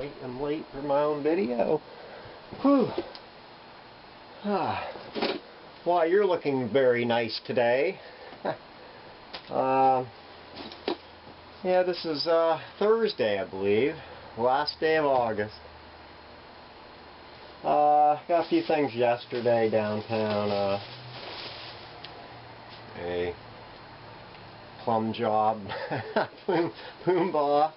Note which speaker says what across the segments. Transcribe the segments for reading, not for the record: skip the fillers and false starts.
Speaker 1: Wait, I'm late for my own video. Whew. Why, you're looking very nice today. Yeah, this is Thursday, I believe. Last day of August. Got a few things yesterday downtown. A plum job. Pumbaa.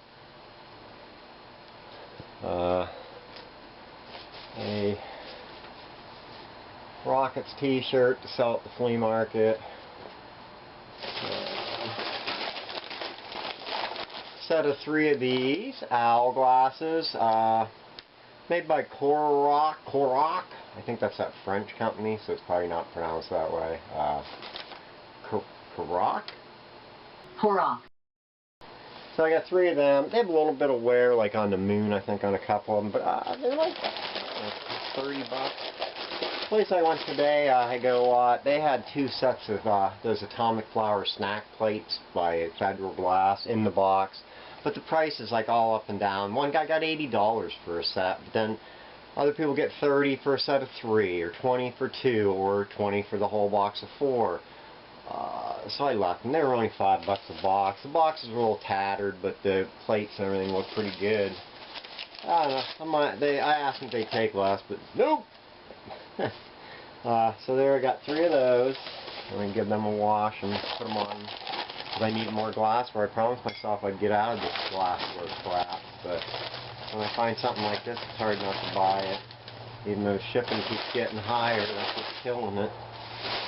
Speaker 1: A Rockets t-shirt to sell at the flea market. Set of 3 of these owl glasses, made by Coroc. I think that's that French company, so it's probably not pronounced that way. Coroc. So I got 3 of them. They have a little bit of wear, like on the moon, I think, on a couple of them, but they're like $30. The place I went today, they had 2 sets of those Atomic Flower snack plates by Federal Glass in the box, but the price is like all up and down. One guy got $80 for a set, but then other people get $30 for a set of 3, or $20 for 2, or $20 for the whole box of 4. So I left, and they were only $5 a box. The box is a little tattered, but the plates and everything look pretty good. I don't know. I asked them if they'd take less, but nope. So there, I got 3 of those. I'm going to give them a wash and put them on. Because I need more glassware. I promised myself I'd get out of this glassware crap. But when I find something like this, it's hard not to buy it. Even though shipping keeps getting higher, that's what's killing it.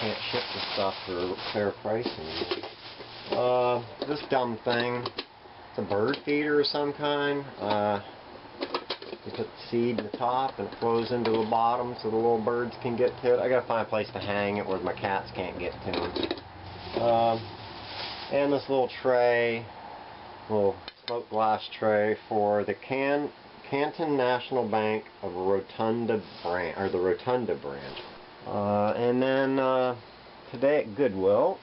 Speaker 1: Can't ship the stuff for a fair price anymore. This dumb thing, it's a bird feeder of some kind. You put the seed in the top and it flows into the bottom so the little birds can get to it. I gotta find a place to hang it where my cats can't get to it. And this little tray, little smoked glass tray for the Canton National Bank of Rotunda branch, or the Rotunda branch. And then today at Goodwill,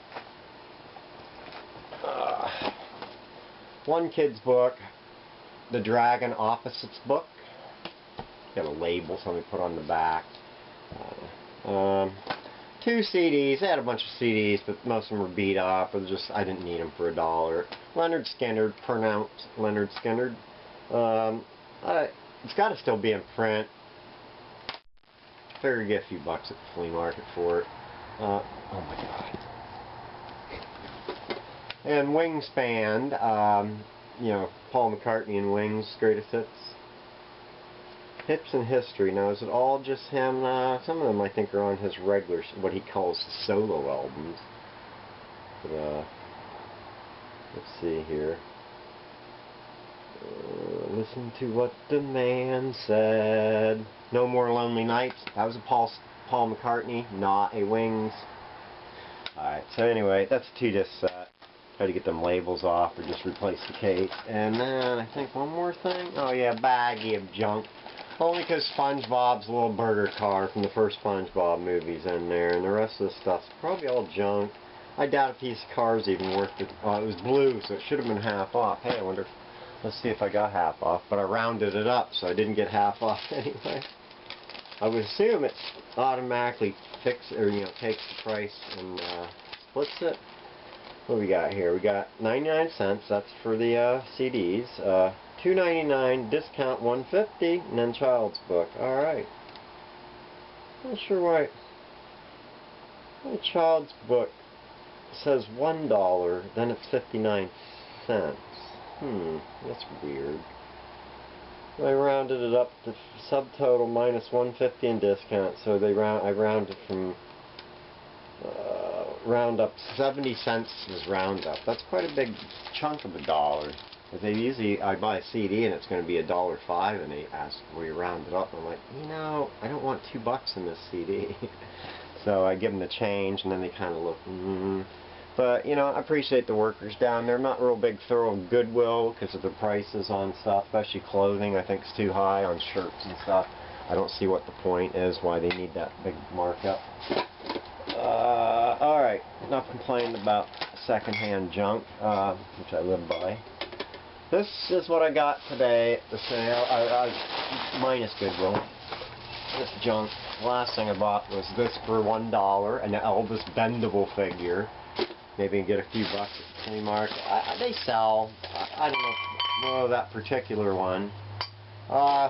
Speaker 1: one kid's book, The Dragon Opposites book. Got a label, somebody put on the back. 2 CDs. They had a bunch of CDs, but most of them were beat up, or just I didn't need them for $1. Leonard Skinner, pronounced Leonard Skinner. It's got to still be in print. Figure get a few bucks at the flea market for it. Oh my god. And Wingspan, you know, Paul McCartney and Wings, greatest hits. Hips in history. Now, is it all just him? Some of them I think are on his regular, what he calls solo albums. But, let's see here. Listen to what the man said. No More Lonely Nights. That was a Paul McCartney, not a Wings. Alright, so anyway, that's a 2-disc set. Try to get them labels off or just replace the case. And then I think one more thing. Oh yeah, baggie of junk. Only because SpongeBob's little burger car from the first SpongeBob movie's in there, and the rest of the stuff's probably all junk. I doubt a piece of car's even worth it. It was blue, so it should have been half off. Hey, I wonder. Let's see if I got half off, but I rounded it up, so I didn't get half off anyway. I would assume it automatically takes the price and splits it. What do we got here? We got 99 cents. That's for the CDs. $2.99 discount, $1.50, and then child's book. All right. Not sure why. The child's book says $1, then it's 59 cents. That's weird. I rounded it up to subtotal minus 150 in discount, so I rounded from round up 70 cents is round up. That's quite a big chunk of $1. Because I buy a CD and it's going to be $1.05, and they ask where you round it up. I'm like, you know, I don't want $2 in this CD. So I give them the change, and then they kind of look, But, you know, I appreciate the workers down there. I'm not real big thorough Goodwill because of the prices on stuff, especially clothing. I think it's too high on shirts and stuff. I don't see what the point is, why they need that big markup. Alright, enough complaining about secondhand junk, which I live by. This is what I got today at the sale, minus Goodwill. This junk. The last thing I bought was this for $1, an Elvis bendable figure. Maybe you can get a few bucks at the flea market. They sell. I don't know that particular one.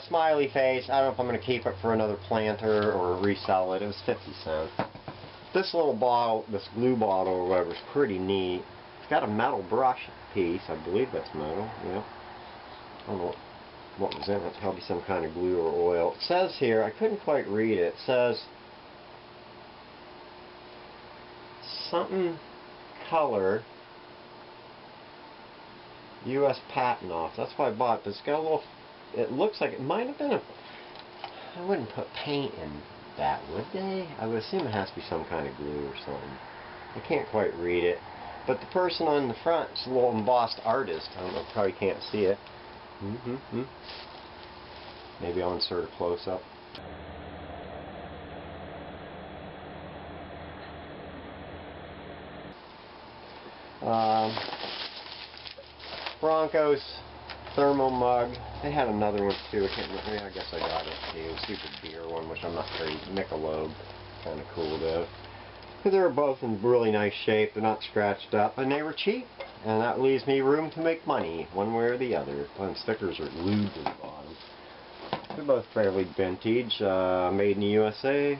Speaker 1: Smiley face. I don't know if I'm going to keep it for another planter or resell it. It was 50 cents. This little bottle, this glue bottle or whatever, is pretty neat. It's got a metal brush piece. I believe that's metal. Yeah. I don't know what was in it. It's probably some kind of glue or oil. It says here, I couldn't quite read it. It says something color U.S. patent office. That's why I bought it. But it's got a little. It looks like it might have been a. I wouldn't put paint in that, would they? I would assume it has to be some kind of glue or something. I can't quite read it. But the person on the front is a little embossed artist. I don't know, probably can't see it. Maybe I'll insert a close-up. Broncos thermal mug. They had another one too. I can't remember. I guess I got it too. Super beer one, which I'm not very Michelob. Kind of cool though. They were both in really nice shape. They're not scratched up, and they were cheap. And that leaves me room to make money, one way or the other. And stickers are glued to the bottom. They're both fairly vintage, made in the USA. A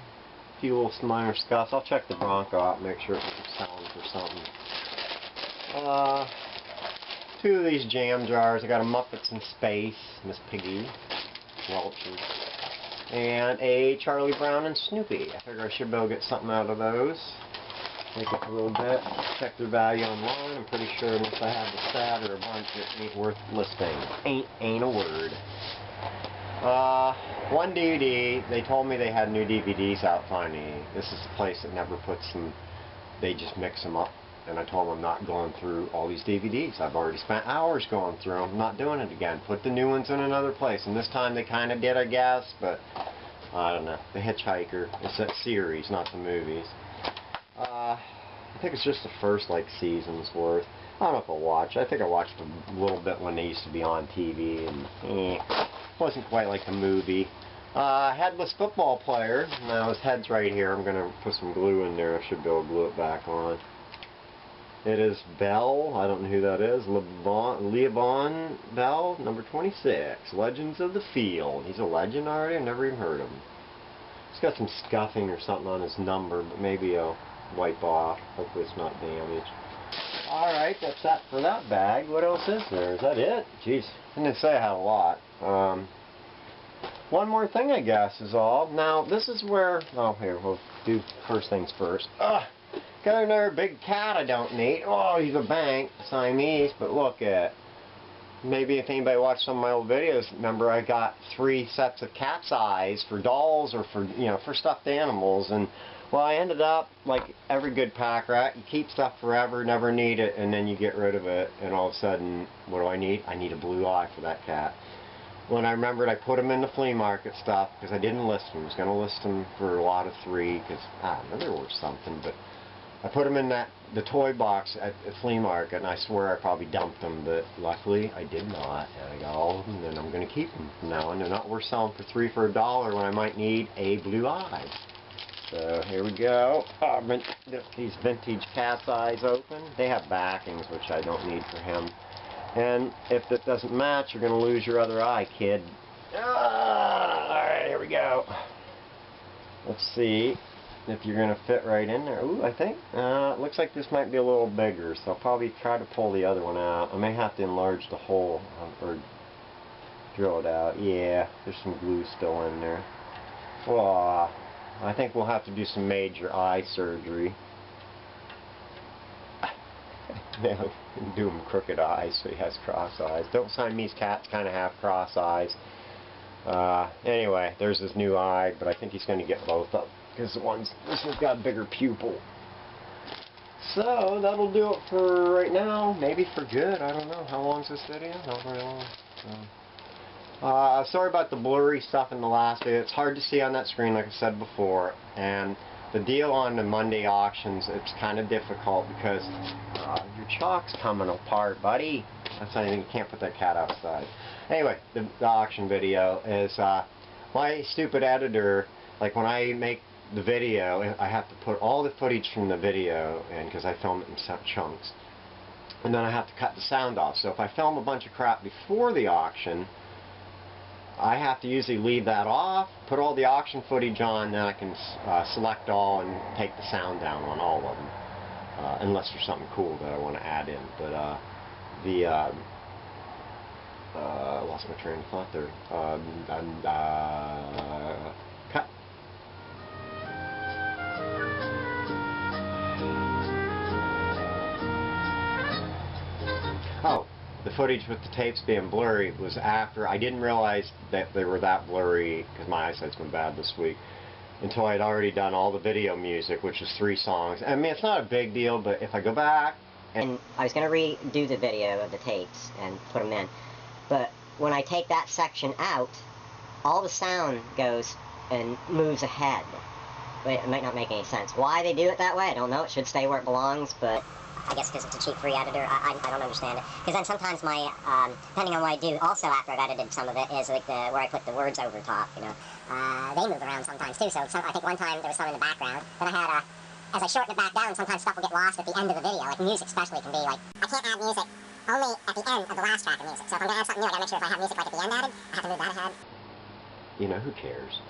Speaker 1: few little minor scuffs. I'll check the Bronco out, make sure it's selling for something. Two of these jam jars. I got a Muppets in Space, Miss Piggy, Welch's, and a Charlie Brown and Snoopy. I figure I should be able to get something out of those. Make it a little bit. Check their value online. I'm pretty sure unless I have the set or a bunch, it ain't worth listing. Ain't a word. One DVD. They told me they had new DVDs out finally. This is a place that never puts them. They just mix them up. And I told them I'm not going through all these DVDs. I've already spent hours going through them. I'm not doing it again. Put the new ones in another place. And this time they kind of did, I guess. But I don't know. The Hitchhiker. It's that series, not the movies. I think it's just the first season's worth. I don't know if I'll watch. I think I watched a little bit when they used to be on TV, and wasn't quite like the movie. Headless football player. Now his head's right here. I'm gonna put some glue in there. I should be able to glue it back on. It is Bell. I don't know who that is. Le'Veon Bell, number 26. Legends of the Field. He's a legend already. I've never even heard of him. He's got some scuffing or something on his number, but maybe I'll wipe off. Hopefully it's not damaged. Alright, that's that for that bag. What else is there? Is that it? Jeez, I didn't say I had a lot. One more thing, I guess, is all. Now, this is where... Oh, here, we'll do first things first. Got another big cat I don't need. Oh, he's a bank, Siamese, but look at... Maybe if anybody watched some of my old videos, remember I got 3 sets of cat's eyes for dolls or for, for stuffed animals. And, well, I ended up, like every good pack rat, you keep stuff forever, never need it, and then you get rid of it. And all of a sudden, what do I need? I need a blue eye for that cat. When I remembered, I put them in the flea market stuff because I didn't list them. I was going to list them for a lot of 3 because, I don't know, they were something, but I put them in the toy box at the flea market, and I swear I probably dumped them, but luckily I did not. And I got all of them, and I'm going to keep them from now on. They're not worth selling for 3 for $1 when I might need a blue eye. So here we go. These vintage cat's eyes open. They have backings, which I don't need for him. And if that doesn't match, you're going to lose your other eye, kid. Alright, here we go. Let's see if you're going to fit right in there. Ooh, I think. Looks like this might be a little bigger, so I'll probably try to pull the other one out. I may have to enlarge the hole or drill it out. Yeah, there's some glue still in there. Well, I think we'll have to do some major eye surgery. Do him crooked eyes so he has cross eyes. Don't Siamese cats kind of have cross eyes. Anyway, there's his new eye, but I think he's going to get both up because this one's got a bigger pupil. So that'll do it for right now. Maybe for good. I don't know. How long's this video? Not very long. Sorry about the blurry stuff in the last video. It's hard to see on that screen, like I said before. And the deal on the Monday auctions, it's kind of difficult because your chalk's coming apart, buddy. That's why you can't put that cat outside. Anyway, the auction video is my stupid editor. Like when I make the video, I have to put all the footage from the video in because I film it in chunks, and then I have to cut the sound off. So if I film a bunch of crap before the auction, I have to usually leave that off, put all the auction footage on, then I can select all and take the sound down on all of them, unless there's something cool that I want to add in. But lost my train of thought there. Cut. Oh, the footage with the tapes being blurry was after. I didn't realize that they were that blurry because my eyesight's been bad this week until I'd already done all the video music, which is 3 songs. I mean, it's not a big deal, but if I go back
Speaker 2: and I was going to redo the video of the tapes and put them in, but when I take that section out, all the sound goes and moves ahead. It might not make any sense. Why they do it that way, I don't know. It should stay where it belongs, but I guess because it's a cheap free editor, I don't understand it. Because then sometimes my, depending on what I do, also after I've edited some of it, is like where I put the words over top, you know. They move around sometimes too, so I think one time there was some in the background. Then I had, as I shorten it back down, sometimes stuff will get lost at the end of the video. Like music especially can be like, I can't add music only at the end of the last track of music. So if I'm going to add something new, I gotta make sure if I have music like at the end added, I have to move that ahead.
Speaker 1: You know, who cares?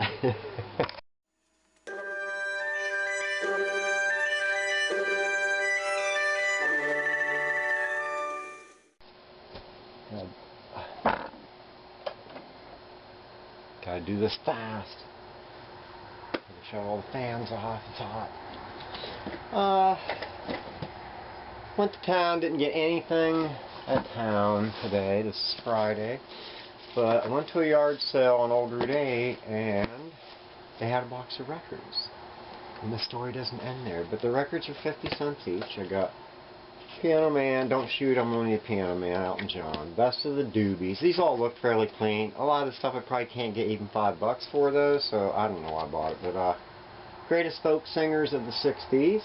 Speaker 1: Gotta do this fast. Gotta shut all the fans off. It's hot. Went to town, didn't get anything at town today. This is Friday. But I went to a yard sale on Old Route 8 and they had a box of records. And the story doesn't end there. But the records are 50 cents each. I got Piano Man, Don't Shoot, I'm Only a Piano Man, Elton John, Best of the Doobies. These all look fairly clean. A lot of the stuff I probably can't get even $5 for those, so I don't know why I bought it. But Greatest Folk Singers of the 60s.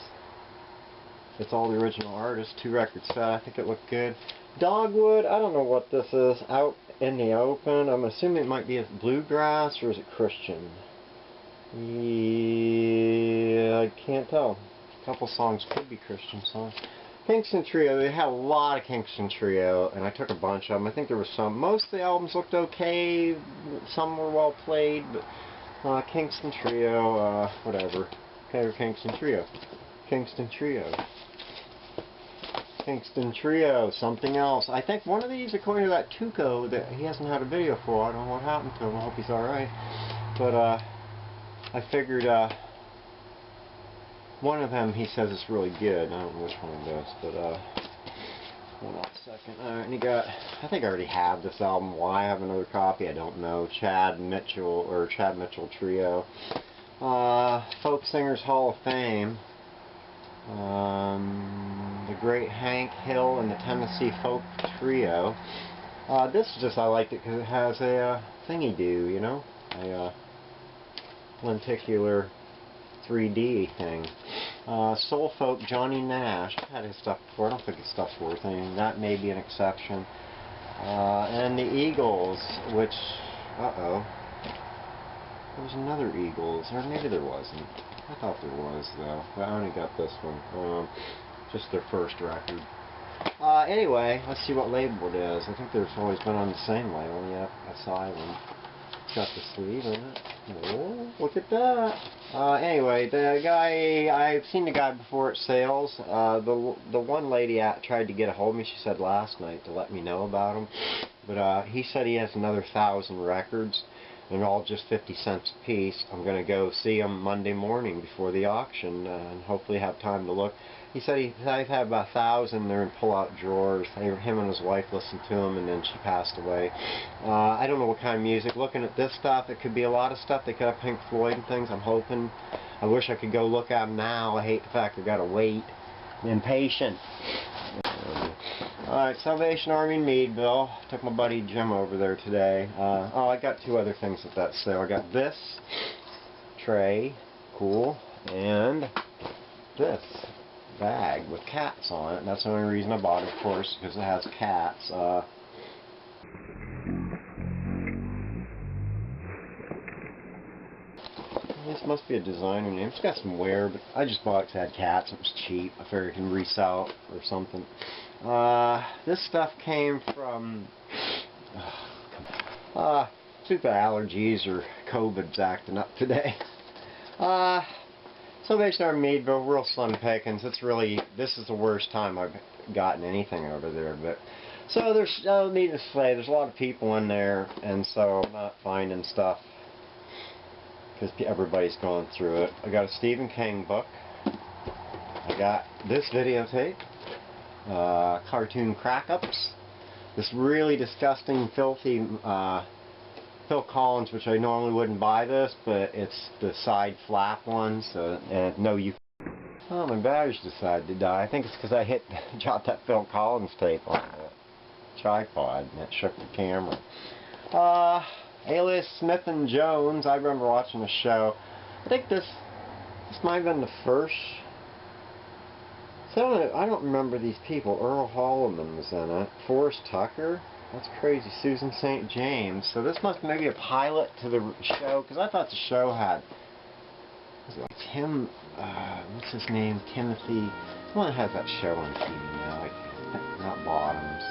Speaker 1: It's all the original artists. 2 record set. I think it looked good. Dogwood, I don't know what this is. Out in the Open. I'm assuming it might be a bluegrass, or is it Christian? Yeah, I can't tell. A couple songs could be Christian songs. Kingston Trio, they had a lot of Kingston Trio, and I took a bunch of them. I think there was some. Most of the albums looked okay, some were well played, but Kingston Trio, whatever. Okay, Kingston Trio. Kingston Trio. Kingston Trio, something else. I think one of these, according to that Tuco, that he hasn't had a video for. I don't know what happened to him. I hope he's alright. But I figured one of them he says is really good. I don't know which one it is, but hold on a second. Alright, and you got, I think I already have this album. Why I have another copy, I don't know. Chad Mitchell Trio. Folk Singers Hall of Fame. The Great Hank Hill and the Tennessee Folk Trio. This is just, I liked it because it has a thingy-do, you know? A lenticular 3D thing. Soul Folk, Johnny Nash. I've had his stuff before. I don't think his stuff's worth anything. That may be an exception. And the Eagles, which, there was another Eagles, or maybe there wasn't. I thought there was, though. But I only got this one. Just their first record. Anyway, let's see what label it is. I think there's always been on the same label. Yep, Asylum. It's got the sleeve in it. Oh, look at that. Anyway, the guy, I've seen the guy before at sales. The one lady tried to get a hold of me, she said last night, to let me know about him. But he said he has another 1,000 records, and all just 50 cents a piece. I'm going to go see him Monday morning before the auction and hopefully have time to look. He said I've had about 1,000 there in pull-out drawers. Him and his wife listened to him, and then she passed away. I don't know what kind of music. Looking at this stuff, it could be a lot of stuff. They could have Pink Floyd and things. I'm hoping. I wish I could go look at them now. I hate the fact I got to wait. I'm impatient. Alright, Salvation Army in Meadville. Took my buddy Jim over there today. I got 2 other things at that sale. I got this tray, cool, and this. bag with cats on it. And that's the only reason I bought it, of course, because it has cats. This must be a designer name. It's got some wear, but I just bought it because it had cats. It was cheap. I figured I can resell it or something. This stuff came from stupid allergies or COVID's acting up today. So basically our Meadville, real slim pickings. It's really, this is the worst time I've gotten anything over there. But so there's, needless to say, there's a lot of people in there, and so I'm not finding stuff because everybody's going through it. I got a Stephen King book. I got this videotape, cartoon crack-ups, this really disgusting, filthy Phil Collins, which I normally wouldn't buy this, but it's the side flap one, so, and no, you. Oh, my batteries decided to die. I think it's because I dropped that Phil Collins tape on the tripod, and that shook the camera. Alias Smith and Jones. I remember watching the show. I think this might have been the first. So I don't remember these people. Earl Holliman was in it. Forrest Tucker. That's crazy. Susan St. James. So this must maybe a pilot to the show, because I thought the show had, was it like Tim, what's his name? Timothy. The one that has that show on TV now, like, not Bottoms.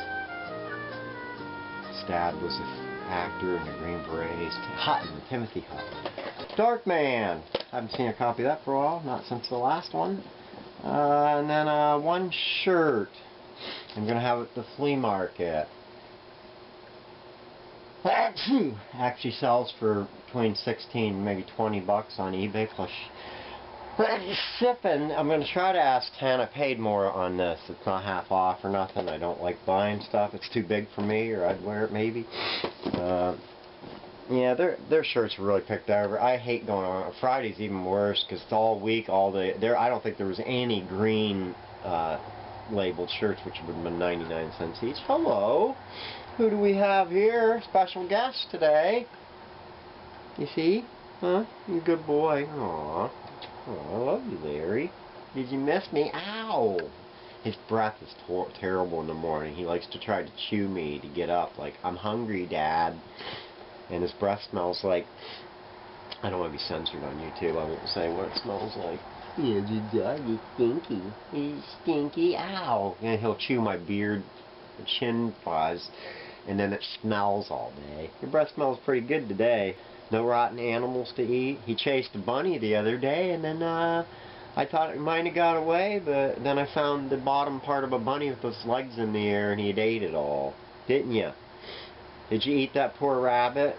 Speaker 1: His dad was an actor in the Green Berets. Hutton, Timothy Hutton. Darkman. Haven't seen a copy of that for a while, not since the last one. And then one shirt. I'm going to have it at the flea market. Actually sells for between 16 and maybe 20 bucks on eBay plus shipping. I'm going to try to ask 10. I paid more on this. It's not half off or nothing. I don't like buying stuff. It's too big for me, or I'd wear it maybe. Yeah, their shirts were really picked over. I hate going on. Friday's even worse because it's all week, all day. I don't think there was any green labeled shirts, which would have been 99 cents each. Hello. Who do we have here? Special guest today. You see? Huh? You good boy. Aww. Oh, I love you, Larry. Did you miss me? Ow! His breath is terrible in the morning. He likes to try to chew me to get up. Like, I'm hungry, Dad. And his breath smells like... I don't want to be censored on YouTube. I won't say what it smells like. Yeah, the dog is stinky. He's stinky. Ow! And he'll chew my beard, chin fuzz. And then it smells all day. Your breath smells pretty good today. No rotten animals to eat. He chased a bunny the other day, and then I thought it might have got away, but then I found the bottom part of a bunny with its legs in the air, and he'd ate it all. Didn't you? Did you eat that poor rabbit?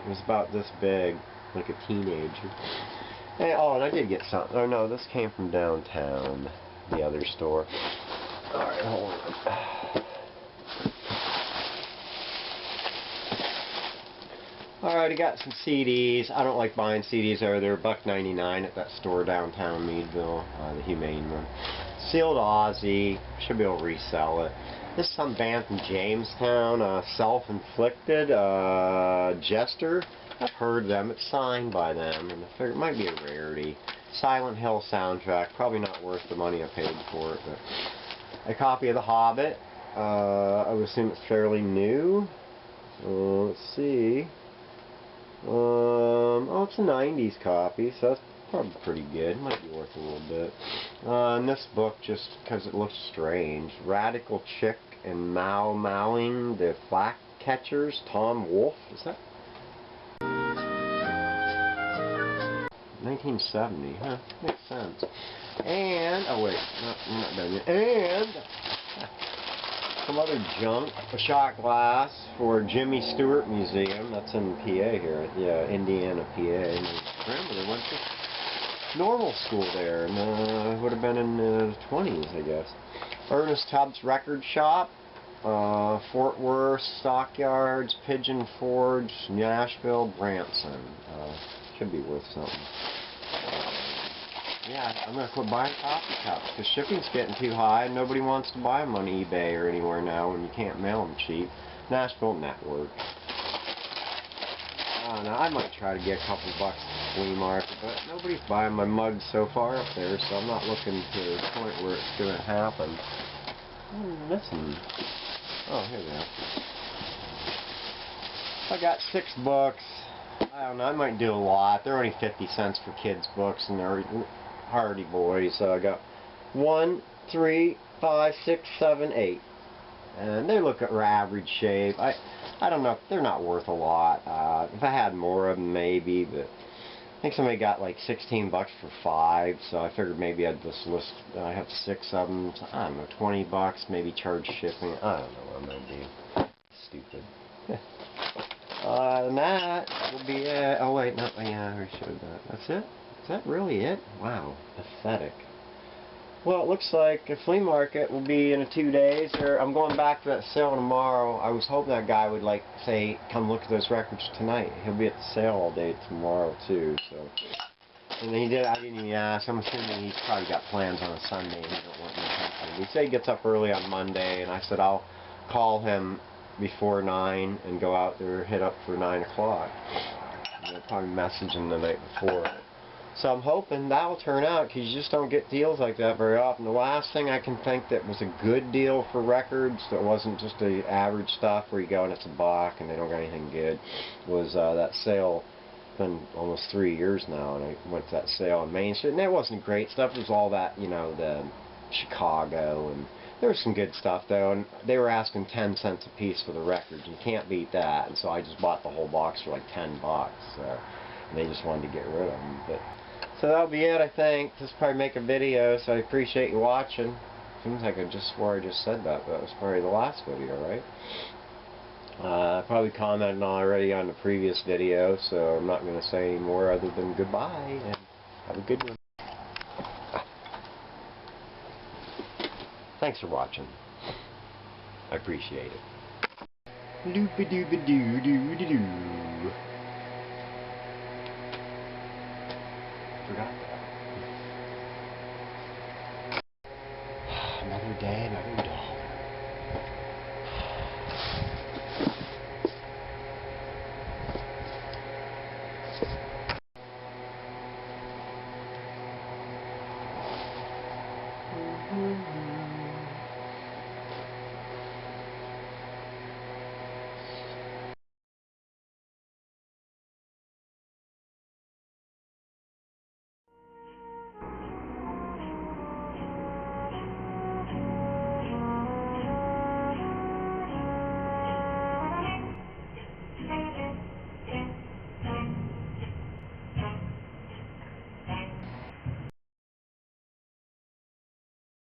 Speaker 1: It was about this big, like a teenager. Hey, oh, and I did get something. Oh no, this came from downtown, the other store. Alright, hold on. Alright, I got some CDs. I don't like buying CDs over there. $1.99 at that store downtown Meadville, the Humane one. Sealed Aussie. Should be able to resell it. This is some band from Jamestown, Self-Inflicted, Jester. I've heard them. It's signed by them, and I figure it might be a rarity. Silent Hill soundtrack. Probably not worth the money I paid for it, but a copy of The Hobbit. I would assume it's fairly new. Let's see. Oh, it's a 90s copy, so that's probably pretty good. Might be worth a little bit. And this book, just because it looks strange. Radical Chick and Mowing the Flak Catchers. Tom Wolfe. Is that? 1970, huh? Makes sense. And, oh wait, no, I'm not done yet. And some other junk, a shot glass for Jimmy Stewart Museum. That's in PA here, yeah, Indiana, PA. And remember, they went to normal school there, and it would have been in the 20s, I guess. Ernest Tubbs Record Shop, Fort Worth, Stockyards, Pigeon Forge, Nashville, Branson. Should be worth something. Yeah, I'm going to quit buying coffee cups because shipping's getting too high and nobody wants to buy them on eBay or anywhere now when you can't mail them cheap. Nashville Network. I don't know, I might try to get a couple bucks flea market, but nobody's buying my mugs so far up there, so I'm not looking to the point where it's going to happen. I'm missing. Oh, here we go. I got 6 books. I don't know, I might do a lot. They're only 50 cents for kids' books, and they're hardy boys. So I got 1, 3, 5, 6, 7, 8. And they look at average shape. I don't know, they're not worth a lot. If I had more of them, maybe, but I think somebody got like 16 bucks for 5, so I figured maybe I'd just list, I have 6 of them, so I don't know, 20 bucks, maybe charge shipping. I don't know what I'm going to do. Stupid. And that will be it. Oh wait, no, yeah, I already showed that. That's it? Is that really it? Wow, pathetic. Well, it looks like a flea market will be in 2 days, or I'm going back to that sale tomorrow. I was hoping that guy would, like, say, come look at those records tonight. He'll be at the sale all day tomorrow, too, so. And he did, I didn't even ask. I'm assuming he's probably got plans on a Sunday and he don't want me company. He said he gets up early on Monday, and I said I'll call him before 9 and go out there, hit up for 9 o'clock. And I'll probably message him the night before. So I'm hoping that'll turn out, because you just don't get deals like that very often. The last thing I can think that was a good deal for records, that wasn't just the average stuff where you go and it's a buck and they don't got anything good, was that sale. It's been almost 3 years now, and I went to that sale on Main Street, and it wasn't great stuff. It was all that, you know, the Chicago, and there was some good stuff though, and they were asking 10 cents a piece for the records. You can't beat that, and so I just bought the whole box for like 10 bucks. And they just wanted to get rid of them. But so that'll be it, I think. Just probably make a video, so I appreciate you watching. Seems like I just swore I just said that, but it was probably the last video, right? I probably commented already on the previous video, so I'm not going to say any more other than goodbye, and have a good one. Thanks for watching. I appreciate it. Doop-a-doop-a-doo-doo-doo-doo. Forgot.